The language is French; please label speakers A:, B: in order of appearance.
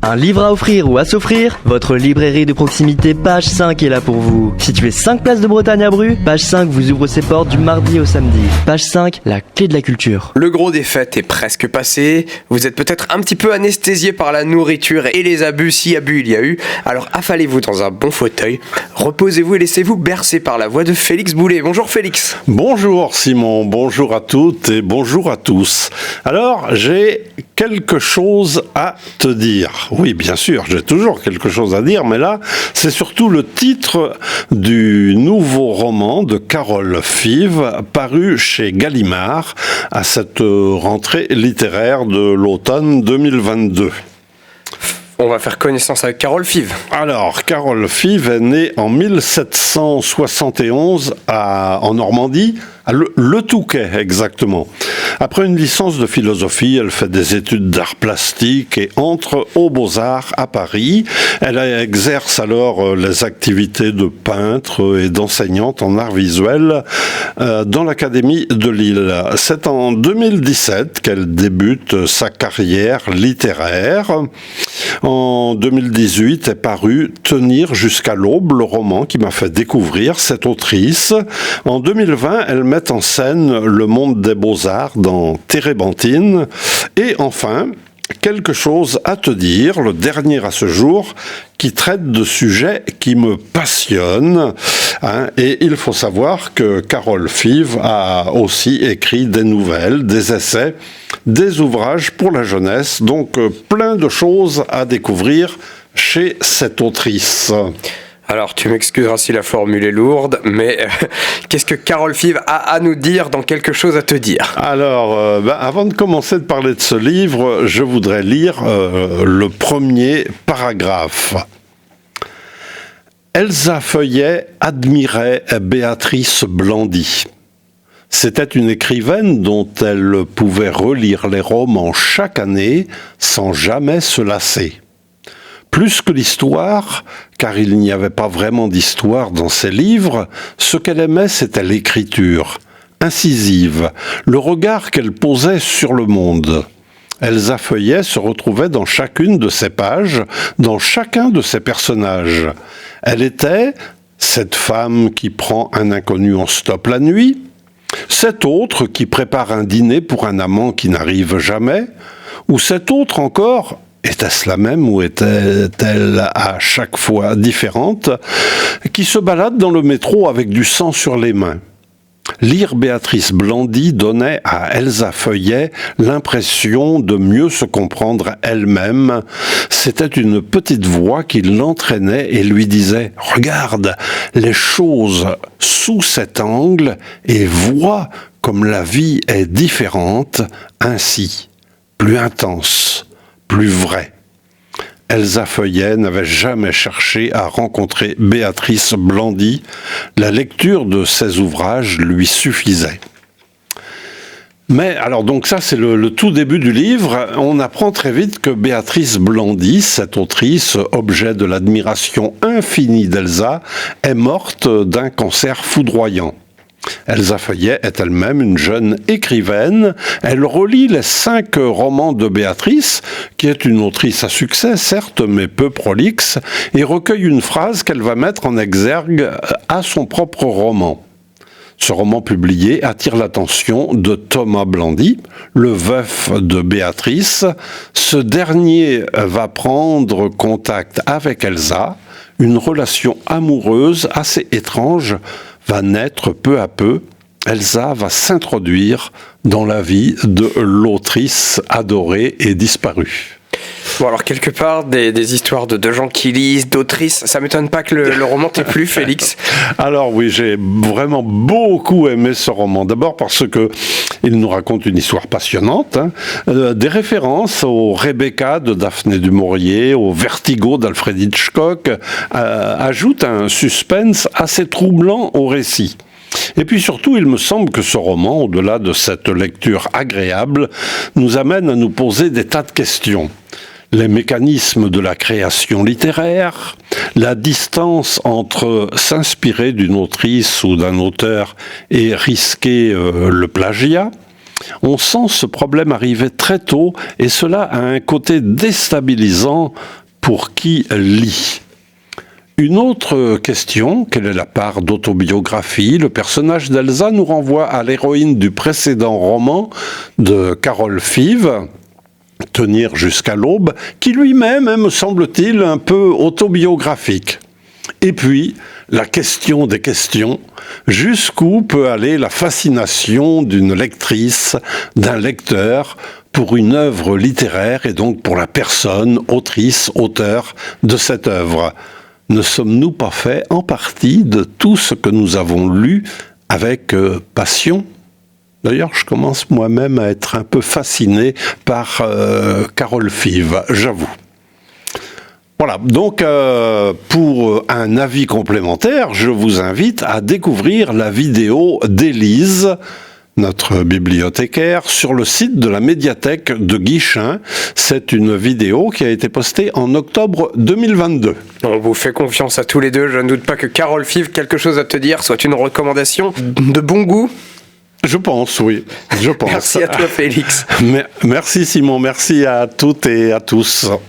A: Un livre à offrir ou à s'offrir? Votre librairie de proximité Page 5 est là pour vous. Située 5 places de Bretagne à Bru, Page 5 vous ouvre ses portes du mardi au samedi. Page 5, la clé de la culture.
B: Le gros des fêtes est presque passé. Vous êtes peut-être un petit peu anesthésié par la nourriture et les abus, si abus il y a eu. Alors affalez-vous dans un bon fauteuil, reposez-vous et laissez-vous bercer par la voix de Félix Boulet. Bonjour Félix.
C: Bonjour Simon, bonjour à toutes et bonjour à tous. Alors, j'ai quelque chose à te dire. Oui, bien sûr, j'ai toujours quelque chose à dire, mais là, c'est surtout le titre du nouveau roman de Carole Fives, paru chez Gallimard à cette rentrée littéraire de l'automne 2022.
B: On va faire connaissance avec Carole Fives.
C: Alors, Carole Fives est née en 1771 en Normandie, à Le Touquet exactement. Après une licence de philosophie, elle fait des études d'art plastique et entre aux Beaux-Arts à Paris. Elle exerce alors les activités de peintre et d'enseignante en art visuel dans l'Académie de Lille. C'est en 2017 qu'elle débute sa carrière littéraire. En 2018 est paru Tenir jusqu'à l'aube, le roman qui m'a fait découvrir cette autrice. En 2020, elle met en scène le monde des beaux-arts dans Térébenthine. Et enfin, quelque chose à te dire, le dernier à ce jour, qui traite de sujets qui me passionnent. Et il faut savoir que Carole Fives a aussi écrit des nouvelles, des essais, des ouvrages pour la jeunesse. Donc plein de choses à découvrir chez cette autrice.
B: Alors, tu m'excuseras si la formule est lourde, mais qu'est-ce que Carole Fives a à nous dire dans quelque chose à te dire?
C: Alors, avant de commencer de parler de ce livre, je voudrais lire le premier paragraphe. Elsa Feuillet admirait Béatrice Blandy. C'était une écrivaine dont elle pouvait relire les romans chaque année sans jamais se lasser. Plus que l'histoire, car il n'y avait pas vraiment d'histoire dans ses livres, ce qu'elle aimait, c'était l'écriture, incisive, le regard qu'elle posait sur le monde. Elsa Feuillet se retrouvait dans chacune de ses pages, dans chacun de ses personnages. Elle était cette femme qui prend un inconnu en stop la nuit, cet autre qui prépare un dîner pour un amant qui n'arrive jamais, ou cet autre encore. Était-ce la même ou était-elle à chaque fois différente, qui se balade dans le métro avec du sang sur les mains? Lire Béatrice Blandy donnait à Elsa Feuillet l'impression de mieux se comprendre elle-même. C'était une petite voix qui l'entraînait et lui disait « Regarde les choses sous cet angle et vois comme la vie est différente, ainsi, plus intense. » Plus vrai. Elsa Feuillet n'avait jamais cherché à rencontrer Béatrice Blandy. La lecture de ses ouvrages lui suffisait. Mais alors donc ça c'est le tout début du livre. On apprend très vite que Béatrice Blandy, cette autrice, objet de l'admiration infinie d'Elsa, est morte d'un cancer foudroyant. Elsa Feuillet est elle-même une jeune écrivaine. Elle relit les 5 romans de Béatrice, qui est une autrice à succès, certes, mais peu prolixe, et recueille une phrase qu'elle va mettre en exergue à son propre roman. Ce roman publié attire l'attention de Thomas Blandy, le veuf de Béatrice. Ce dernier va prendre contact avec Elsa. Une relation amoureuse assez étrange va naître peu à peu. Elsa va s'introduire dans la vie de l'autrice adorée et disparue.
B: Bon, alors quelque part, des histoires de gens qui lisent, d'autrices, ça m'étonne pas que le roman t'ait plu, Félix.
C: Alors oui, j'ai vraiment beaucoup aimé ce roman. D'abord parce que il nous raconte une histoire passionnante, des références au Rebecca de Daphné du Maurier, au Vertigo d'Alfred Hitchcock, ajoutent un suspense assez troublant au récit. Et puis surtout, il me semble que ce roman, au-delà de cette lecture agréable, nous amène à nous poser des tas de questions. Les mécanismes de la création littéraire, la distance entre s'inspirer d'une autrice ou d'un auteur et risquer le plagiat, On sent ce problème arriver très tôt et cela a un côté déstabilisant pour qui lit. Une autre question, quelle est la part d'autobiographie? Le personnage d'Elsa nous renvoie à l'héroïne du précédent roman de Carol Five, Tenir jusqu'à l'aube, qui lui-même est, me semble-t-il, un peu autobiographique. Et puis, la question des questions, jusqu'où peut aller la fascination d'une lectrice, d'un lecteur, pour une œuvre littéraire et donc pour la personne, autrice, auteur de cette œuvre? Ne sommes-nous pas faits en partie de tout ce que nous avons lu avec passion? D'ailleurs, je commence moi-même à être un peu fasciné par Carol Five, j'avoue. Voilà, donc pour un avis complémentaire, je vous invite à découvrir la vidéo d'Élise, notre bibliothécaire, sur le site de la médiathèque de Guichen. C'est une vidéo qui a été postée en octobre 2022.
B: On vous fait confiance à tous les deux. Je ne doute pas que Carol Five, quelque chose à te dire, soit une recommandation de bon goût.
C: Je pense, oui. Je pense.
B: Merci à toi, Félix.
C: Merci Simon, merci à toutes et à tous.